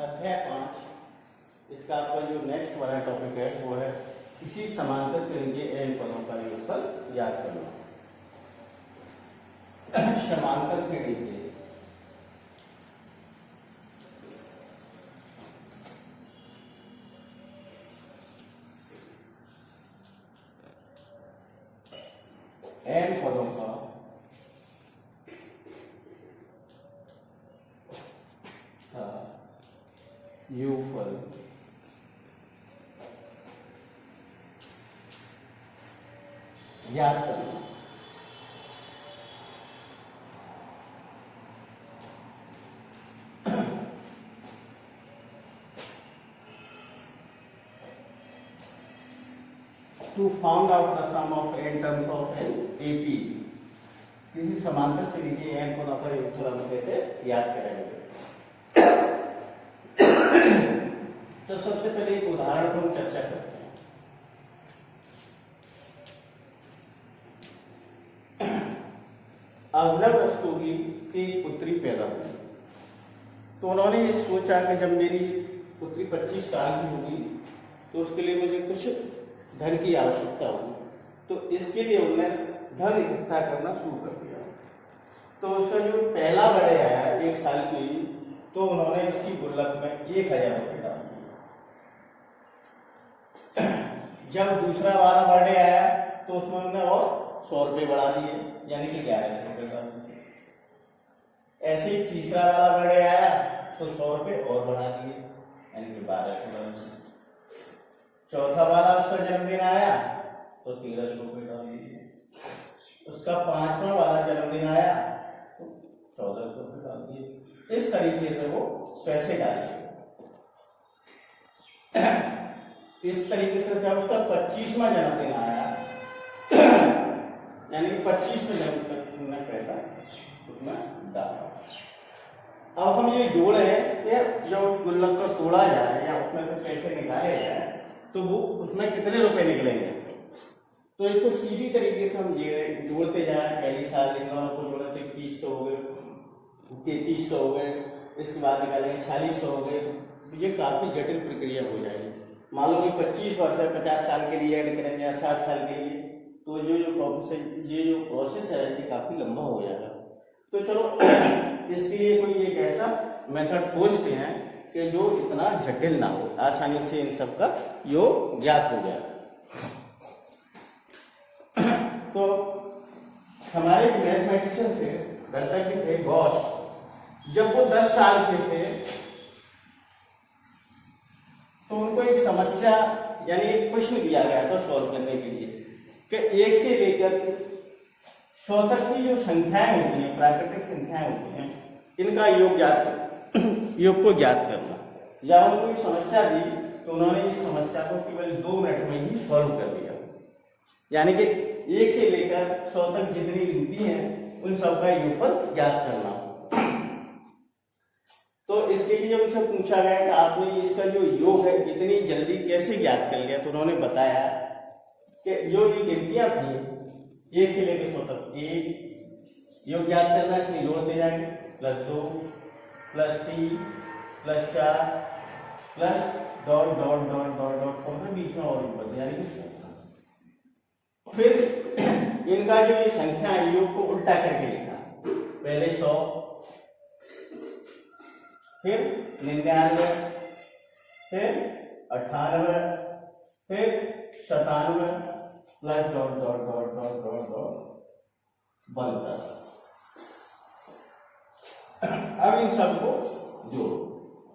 अध्याय 5 इसका आपका जो नेक्स्ट वाला टॉपिक है वो है किसी समांतर श्रेणी के n पदों का योगफल याद करना। समांतर श्रेणी के n पदों का योगफल याद करना। To find out the sum of n terms of an AP, किसी समांतर श्रेणी के n पदों का योगफल हम कैसे याद करेंगे। तो सबसे पहले एक उदाहरण पर हम चर्चा करते हैं। अभिनव रस्तोगी की पुत्री पैदा हुई तो उन्होंने ये सोचा कि जब मेरी पुत्री 25 साल की होगी तो उसके लिए मुझे कुछ धन की आवश्यकता होगी, तो इसके लिए उन्होंने धन इकट्ठा करना शुरू कर दिया। तो उसका जो पहला बड़े आया 1 साल की, तो उन्होंने उसकी गुल्लक में 1000 रुपये डाल दिए। जब दूसरा वाला बर्थडे आया तो उसमें उन्होंने और 100 रुपये बढ़ा दिए, यानी कि 1100 रुपये डाल दिए। ऐसे ही तीसरा वाला बर्थडे आया तो 100 रुपये और बढ़ा दिए, यानी कि 1200 डाल दिए। चौथा वाला उसका जन्मदिन आया तो 1300 रुपये डाल दिए। उसका 5वां वाला जन्मदिन आया तो 1400 रुपये डाल दिए। इस तरीके से वो पैसे डाले। इस तरीके से जब उसका 25वां जन्मदिन आया यानी 25वें जन्म तक तुमने पैसा उसमें डाला। अब हम ये जोड़े या जब उस गुल्लक को तोड़ा जाए या उसमें से पैसे निकाले जाए तो वो उसमें कितने रुपए निकलेंगे। तो इसको सीधी तरीके से हम जोड़ते जाए। पहली साल इन दोनों को जोड़े तो 2100 हो गए, 3300 हो गए, इसके बाद निकालेंगे 4600 हो गए। ये काफी जटिल प्रक्रिया हो जाएगी। मान लो कि 25 वर्ष है, 50 साल के लिए ऐड करेंगे या 60 साल के लिए, तो ये जो प्रोसेस है ये काफी लंबा हो जाएगा। तो चलो इसके लिए कोई एक ऐसा मेथड खोजते हैं कि जो इतना जटिल ना हो, आसानी से इन सब का योग ज्ञात हो जाए। तो हमारे मैथमेटिशियन थे गणितज्ञ थे गॉस, जब वो 10 साल के थे तो उनको एक समस्या यानी एक प्रश्न दिया गया था सॉल्व करने के लिए कि 1 से लेकर 100 तक की जो संख्याएं होती हैं, प्राकृतिक संख्याएं होती हैं, इनका योग को ज्ञात करना। जब उनको एक समस्या दी तो उन्होंने इस समस्या को केवल 2 मिनट में ही सॉल्व कर दिया। यानी कि 1 से लेकर 100 तक जितनी गिनती हैं उन सब का योगफल ज्ञात करना। तो इसके लिए जब उनसे पूछा गया कि आपने इसका जो योग है इतनी जल्दी कैसे ज्ञात कर लिया, तो उन्होंने बताया कि जो ये गिनतियां थी 1 से लेकर 100 तक, 1 योग ज्ञात करना इसलिए जोड़ते जाएंगे, +2 +3 +4 plus dot dot dot dot dot और बीच में और ऊपर यानी कि फिर इनका जो ये संख्या है योग को उल्टा करके लिखा। पहले 100, फिर 99, फिर 98, फिर 97 plus dot dot dot dot dot dot बनता। अब इन सबको जोड़ो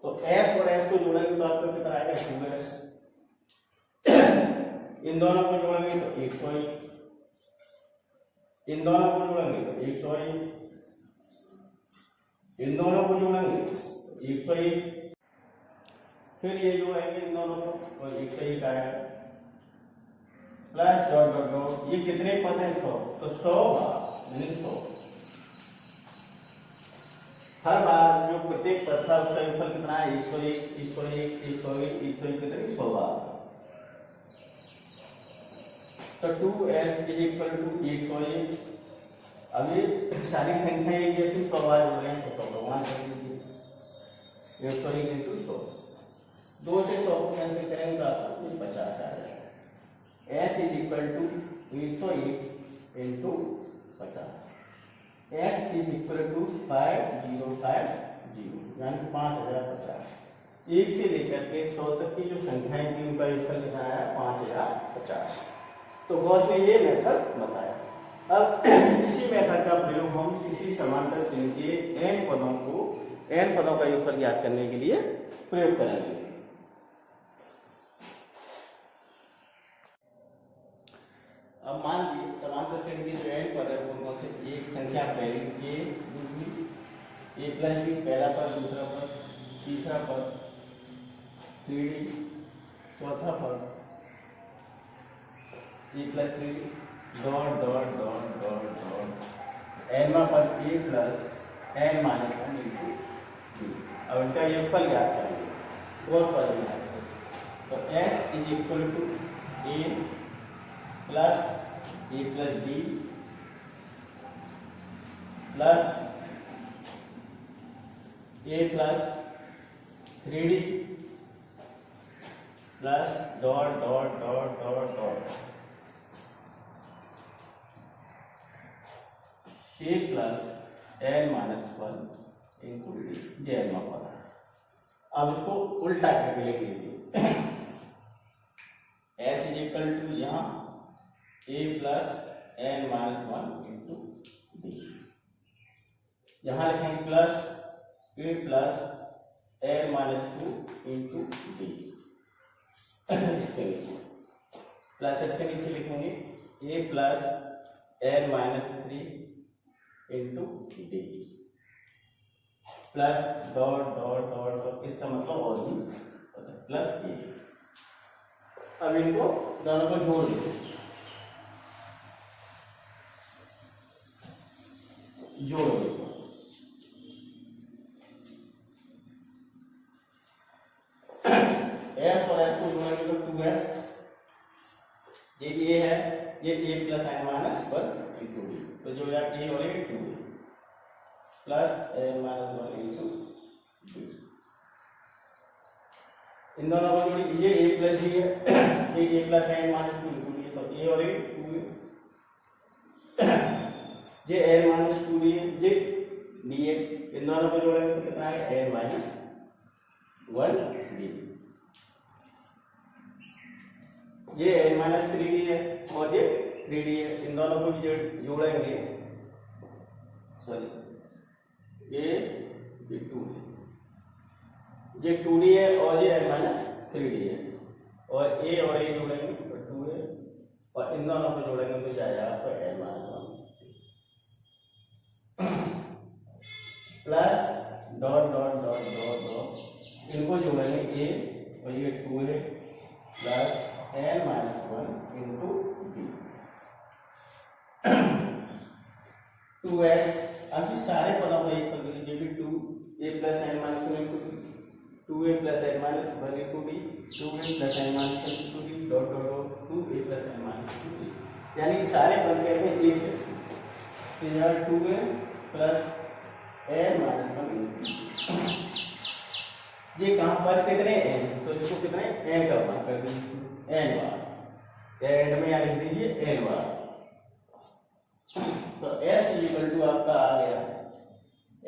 तो f और s को जोड़ेंगे तो आपको कितना आएगा 2s। इन दोनों को जोड़ेंगे तो 101, इन दोनों को जोड़ेंगे तो 101, इन दोनों को जोड़ेंगे तो 101, फिर ये जोड़ेंगे इन दोनों को तो 101 आएगा प्लस डॉट डॉट डॉट। ये कितने पद हैं 100, तो 100 यानी 100। हर बार जो प्रत्येक पद था उसका योगफल कितना है 101 101 101 101 कितनी 100 बार। तो 2s इज इक्वल टू 101। अब ये सारी संख्या एक जैसी 100 बार हो रहे हैं तो 100 गुणा कर दीजिए। 101 इंटू 100, 2 से 100 को कैंसिल करेंगे तो आपको 50 आ जाएगा। S is equal to 101 into 50, S is equal to 5050 यानी 5050। 1 से लेकर के 100 तक की जो संख्याएं थी उनका योगफल कितना आया 5050। तो गॉस ने ये मेथड बताया। अब इसी मेथड का प्रयोग हम किसी समांतर श्रेणी के n पदों का योगफल ज्ञात करने के लिए प्रयोग करेंगे। अब मान लीजिए समांतर श्रेणी के जो n पद है उनमें से एक संख्या पहली a, दूसरी a प्लस b, पहला पद, दूसरा पद, तीसरा पद 3d, चौथा पद a plus 3d dot dot dot dot dot एनवा पद a plus n minus 1 into b। अब इनका योगफल ज्ञात करेंगे क्रॉस वाले में। तो s is equal to a plus a plus b plus a plus 3d plus dot dot dot dot dot a plus n minus 1 into D N पद। अब इसको उल्टा करके लिख लीजिए। s इज इक्वल टू यहाँ a plus n minus 1 into D, यहाँ लिखेंगे plus a plus n minus 2 into D. इसके नीचे प्लस इसके नीचे लिखेंगे a plus n minus 3 into D plus dot dot dot dot, इसका मतलब और भी प्लस ए। अब इनको दोनों को जोड़ दो, जोड़ दो। एस और एस को जोड़ेंगे तो 2s, ये ए है, ये a plus n minus 1 into D, तो जो यार a और a 2 plus n minus 1 into D. इन दोनों को जोड़िए, ये a प्लस d है, ये a plus n minus 2 into D, तो a और a 2 है, ये n माइनस 2 डी है, ये डी है। इन दोनों को जोड़ेंगे तो कितना है n माइनस 1 डी। ये n माइनस 3d है और ये 3d है, इन दोनों को भी जोड़ेंगे, सॉरी ये 2, ये 2d है और ये n माइनस 3d है, और a और a जोड़ेंगे तो 2 है, और इन दोनों को जोड़ेंगे तो जाएगा आपका n minus 1 plus dot dot dot dot dot, इनको जोड़ेंगे a और ये 2 है plus n minus 1 into D 2s। अब ये सारे पदों को एक पद लीजिए कि 2a plus n minus 1 into 2a plus n minus 1 into D, 2a plus n minus 1 into D dot dot dot 2a plus n minus 2 D, यानी सारे पद कैसे एक जैसे। तो यहाँ 2a plus n minus 1 into, ये कहाँ पर कितने n, तो इसको कितने n का मान कर दीजिए n बार, एंड में यहाँ लिख दीजिए n बार। तो s इक्वल टू आपका आ गया,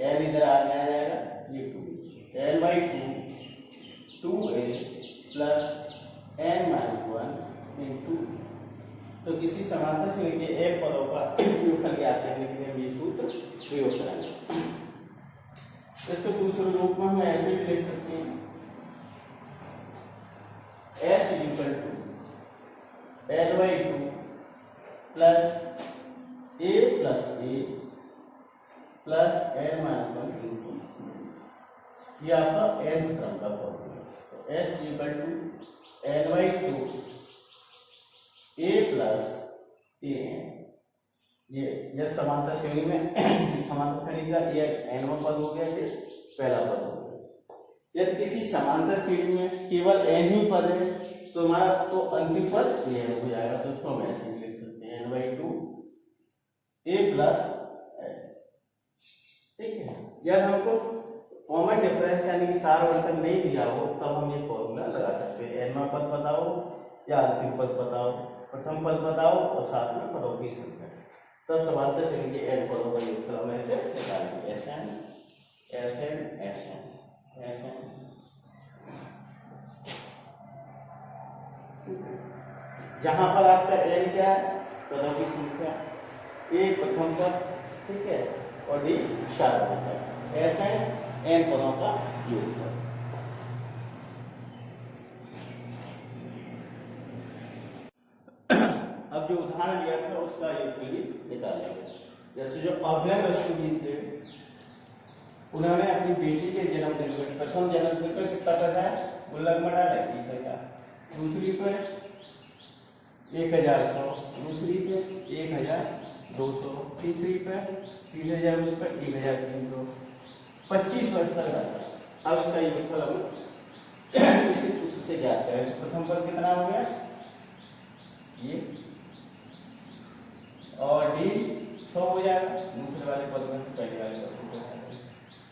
n इधर आ जाएगा, ये 2 n by 2 2a plus n minus 1 into, तो किसी समांतर श्रेणी के एक पदों का योगफल ज्ञात करने के लिए हम ये सूत्र प्रयोग करेंगे। इसको दूसरे रूप में हम ऐसे भी लिख सकते हैं, s equal to n by 2 plus a plus a plus n minus 1 into, ये आपका n क्रम का फॉर्मूला। तो s equal to n by 2 a plus a, ये समांतर श्रेणी में समांतर श्रेणी का ये n पद हो गया, ये पहला पद हो गया। यदि किसी समांतर श्रेणी में केवल n ही पद है तो हमारा तो अंतिम पद ये हो जाएगा, तो उसको हम ऐसे लिख सकते हैं n बाई 2 a प्लस, ठीक है। यदि हमको कॉमन डिफरेंस यानी कि सार्ववर्तक नहीं दिया हो तब हम ये फॉर्मूला लगा सकते हैं। एनवां पद बताओ या अंतिम पद बताओ, प्रथम पद बताओ और साथ में पदों की संख्या, तब समांतर श्रेणी के एन पदों का योगफल हम ऐसे निकालेंगे। Sn Sn Sn Sn यहाँ पर आपका एन क्या है, पदों की संख्या, ए प्रथम पद, ठीक है, और डी सार्ववर्तक, Sn एन पदों का योगफल। अब जो उदाहरण लिया था उसका योगफल निकालेंगे। जैसे जो अभिनव रस्तोगी थे, उन्होंने अपनी बेटी के जन्मदिन पर, प्रथम जन्मदिन पर कितना पैसा है, गुल्लक में डाला 30,000, दूसरी पर 1,100, दूसरी पे 1,200, तीसरी पे 30,000 रुपये 1,300, 25 वर्ष तक रहता। अब इसका योगफल हम इसी सूत्र से ज्ञात करें। प्रथम पद कितना हो गया ये, और डी 100 हो जाएगा, दूसरे वाले पद में से पहले वाले पद को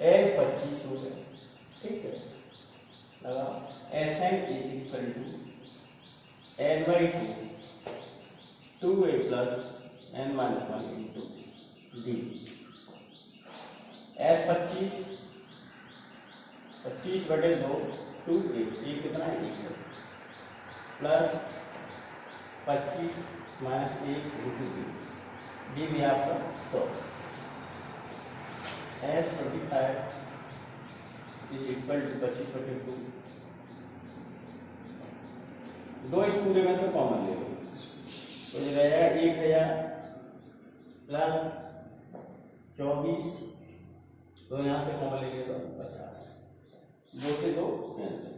एन 25 हो गया, ठीक है, लगा। Sn is equal to n/2 2a plus n - 1 into D. S 25/2 2a, ये कितना है 1 प्लस 25 माइनस 1 इंटू डी भी आपका 100। S 25 इज इक्वल टू 25/2, दो इस पूरे में से कॉमन ले लो तो ये रहेगा 1,000 प्लस 24, तो यहाँ पे कॉमन लेंगे तो 50, 2 से 2 cancel.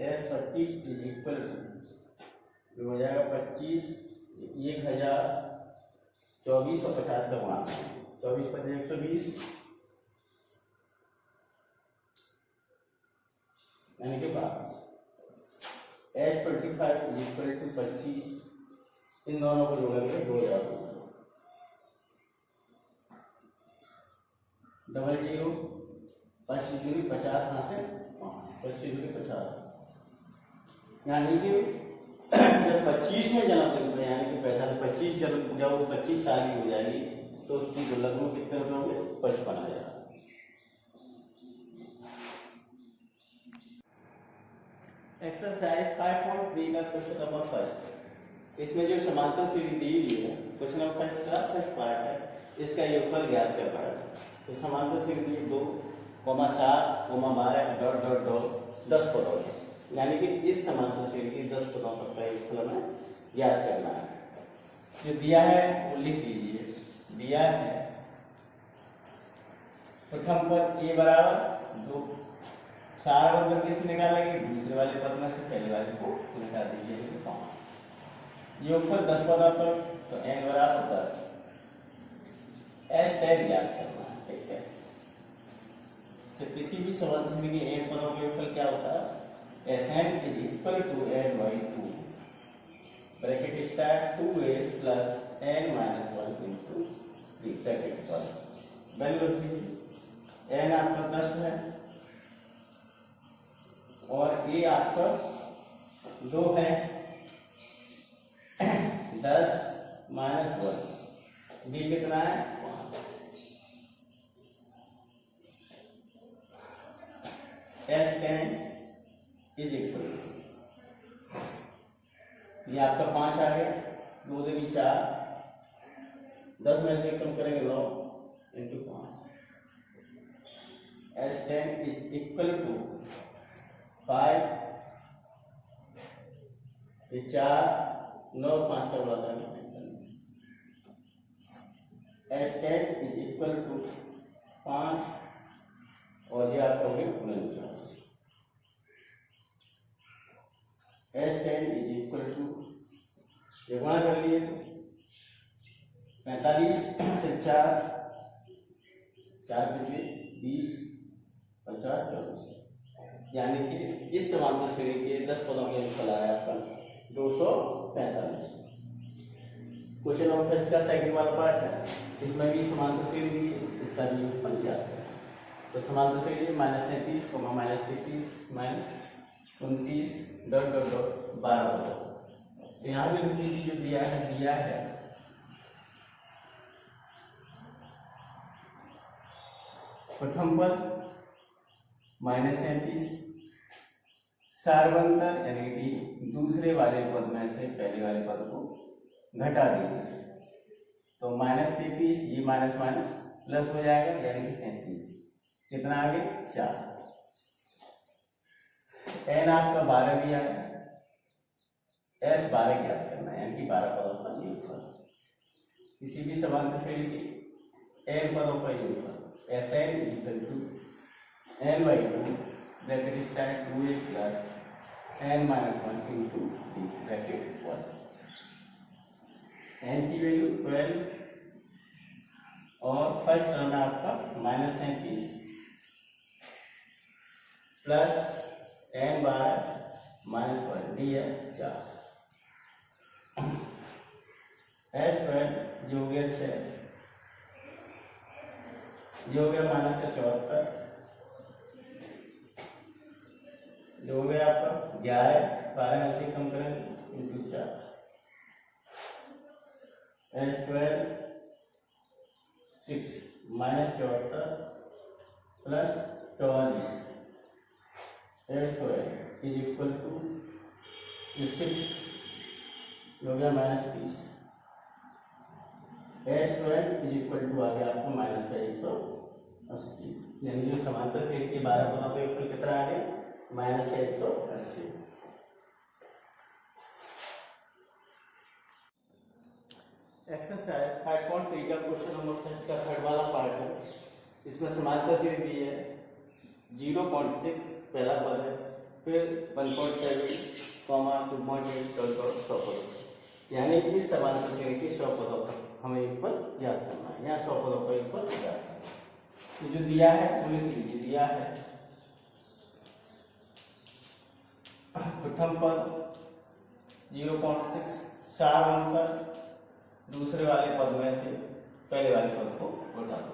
S 25 is equal to हो जाएगा 25, 1,000, 24 और 50 का गुणा, 24 × 120 यानी कि 12। S 25 इज इक्वल टू 25, इन दोनों को जोड़ेंगे 2,200, डबल 0, 25 दूरी 50, यहाँ से 25 दूरी 50, यानी कि जब 25 में जन्मदिन पर, यानी कि पैसा 25 जब वो 25 साल की हो जाएगी तो उसकी गुल्लक में कितने रुपये होंगे, 55,000। एक्सरसाइज 5.3 का क्वेश्चन नंबर फर्स्ट, इसमें जो समांतर श्रेणी दी हुई है, क्वेश्चन नंबर फर्स्ट का फर्स्ट पार्ट है, इसका योगफल ज्ञात कर पाए। तो समांतर श्रेणी 2, 7, 12 10 पदों है, यानी कि इस समांतर श्रेणी के 10 पदों तक का योगफल हमें ज्ञात करना है। जो दिया है वो लिख दीजिए। दिया है प्रथम पद a बराबर 2, सार्ववर्तक कैसे निकालेंगे, दूसरे वाले पद में से पहले वाले को निकाल दीजिए 5। योगफल 10 पदों पर, तो n बराबर 10। S टैग ज्ञात करना है, ठीक है। तो किसी भी समांतर श्रेणी के n पदों का योगफल क्या होता है, Sn is equal to n/2 bracket start 2a plus n - 1 into D bracket पर वैल्यू रखिए। n आपका 10 है और a आपका 2 है, 10 - 1, b कितना है 5। S10 इज इक्वल टू, ये आपका 5 आ गया, 2 दूनी 4, 10 में से कम करेंगे 9 into 5। S10 is equal to 5, 4, 9, 5 का बड़ा था। S10 इज इक्वल टू 5 और ये आपका हो गया 49। S10 इज इक्वल टू, ये गुणा कर लिए 45 से 4, 4 × 20, 50, 24, यानी कि इस समांतर श्रेणी के 10 पदों के योगफल आया आपका 245। क्वेश्चन नंबर फर्स्ट का सेकंड वाला पार्ट है, इसमें भी समांतर श्रेणी, इसका भी योगफल ज्ञात है। तो समांतर श्रेणी -37, -33, -29 डॉट डॉट डॉट 12 होगा। तो यहाँ भी जो दिया है प्रथम पद -37, सार्वंतर यानी कि दूसरे वाले पद में से पहले वाले पद को घटा दीजिए। तो -33 ये माइनस माइनस प्लस हो जाएगा यानी कि 37। कितना आगे 4। n आपका 12 दिया है, s 12 ज्ञात करना है यानी कि 12 पदों का योगफल। किसी भी समांतर श्रेणी की n पदों का योगफल Sn equal to n/2 bracket start 2a plus n-1 into d bracket 1। n की वैल्यू 12 और फर्स्ट टर्म है आपका -37 प्लस n/-1 d है 4। s12 जो हो गया 6, जो हो गया -74, जो हो गया आपका 11, 12 में से कम करें into 4। s12 6 -74 plus 44 s12 is equal to 6 हो गया -30। s12 इज इक्वल टू आ गया आपको -180, यानी जो समांतर श्रेणी के 12 पदों का योगफल कितना आ गया -180। एक्सरसाइज 5.3 का क्वेश्चन नंबर 1 का थर्ड वाला पार्ट है। इसमें समांतर श्रेणी दी है 0.6 पहला पद है, फिर 1.7, 2.8 100 यानी कि इस समांतर श्रेणी के 100 पदों का हमें योगफल ज्ञात करना है। यहाँ 100 पदों का योगफल ज्ञात करना है। तो जो दिया है वो लिख लीजिए। दिया है प्रथम पद 0.6 सार्वंतर दूसरे वाले पद में से पहले वाले पद को घटा दो,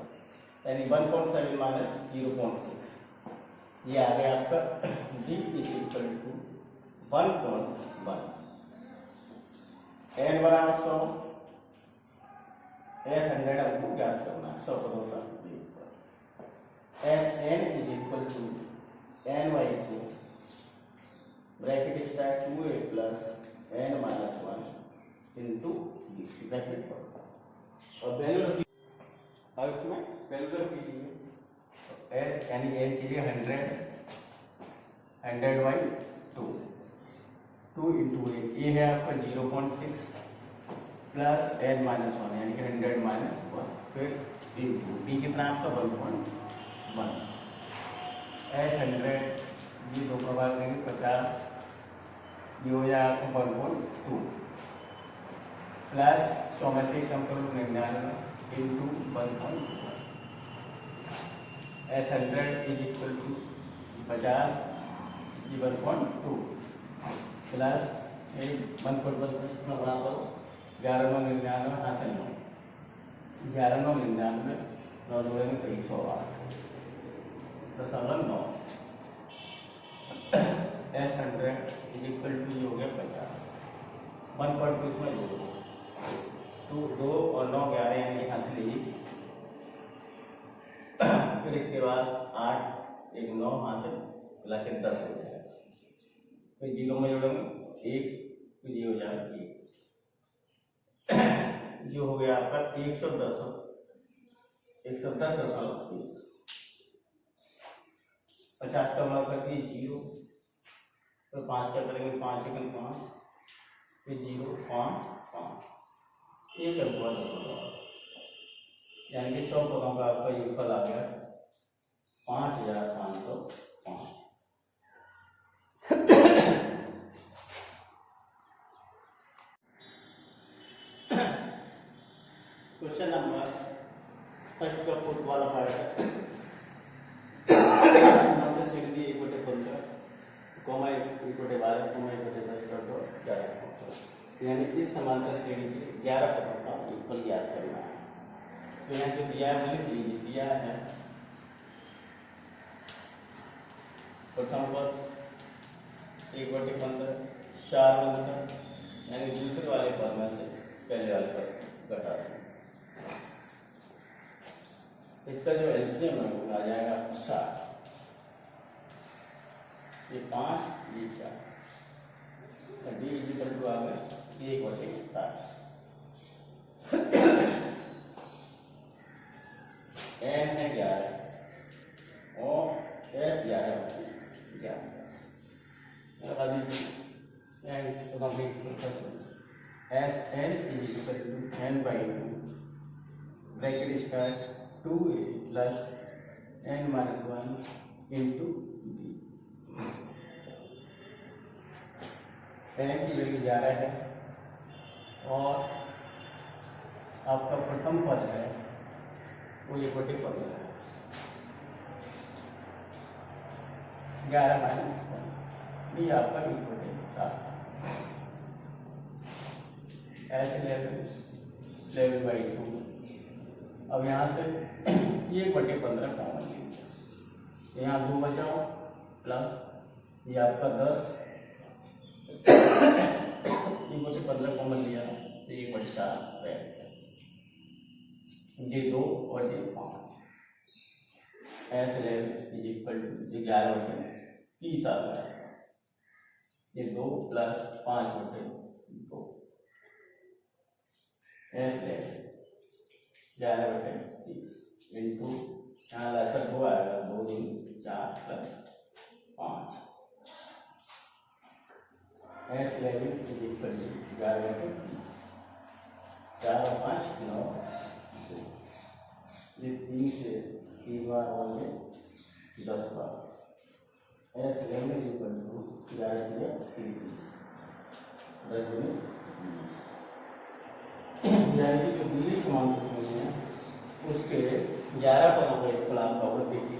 यानी 1.7 माइनस 0.6 ये आ गया आपका d is equal to 1.1। n बराबर 100, s 100 हमको ज्ञात करना है 100 पदों का s n is equal to n/2 bracket start 2a plus n-1 into bracket और वैल्यू अब इसमें वैल्यू कीजिए। एस यानी एन कीजिए 100/2 2 इंटू ए है आपका 0.6 प्लस n-1 यानी कि 100-1 फिर इंटू डी कितना आपका 1.1। एस 100 ये 2 का भाग देंगे 50, ये हो जाए आपको 1.2 प्लस 100 में से कम करो 99 into 1.1। S 100 is equal to 50 ये 1.2 प्लस 1.1 कितना बड़ा करो 11/99 हासिल 11/99 9 जोड़ेंगे तो 108 दशमलव 9। एस 100 इज इक्वल टू ये हो गया 50 1.2 इसमें जोड़ो 2 और 9 11 यानी हासिल लीजिए। फिर इसके बाद 8 1 9 हासिल मिला के 10 हो जाएगा। फिर 0 में जोड़ेंगे 1 फिर ये हो जाएगा 1 जो हो गया आपका 110 50 का गुणा करके 0 तो 5 का करेंगे 5 × 5 फिर 0 5 5 एक हुआ 10,000 यानी कि 100 पदों का आपका योगफल आ गया 5505। क्वेश्चन नंबर फर्स्ट का फोर्थ वाला पार्ट है। यानी इस समांतर श्रेणी के 11 पदों का योगफल ज्ञात करना है। तो यहाँ जो दिया है वो लिख लीजिए। दिया है प्रथम पद 1/15 4 बनता, यानी दूसरे वाले पद में से पहले वाले पद घटा दें। इसका जो एलसीएम है वो आ जाएगा 7, ये 5 ये 4, डी इक्वल टू आ गया 1/7। एन है 11 और एस 11 लगा दीजिए। N is equal to n/2 bracket start 2a plus n-1 into D. N की वैल्यू 11 है और आपका प्रथम पद है वो 1/15 है। 11 माइनस 1 ये आपका 1/7। ऐसे 11/2। अब यहाँ से 1/15 कॉमन लीजिए, यहाँ 2 बचाओ प्लस ये आपका 10 1/15 कॉमन लिया तो 1/4 रहेगा, ये 2 और ये 5। ऐसे इज इक्वल टू 11/30 आ गया, ये 2 प्लस 5/2 ऐसे 11/30 इंटू यहाँ लाकर 2 आएगा, 2 दूनी 4 plus 5 S level is equal to 11/30 4 और 5 9 ये 3 से 3 बार होंगे 10 बार। S level is equal to 11/30 10 यानी जो दिल्ली समांतर है उसके 11 पदों का एक फलान पावर देखिए।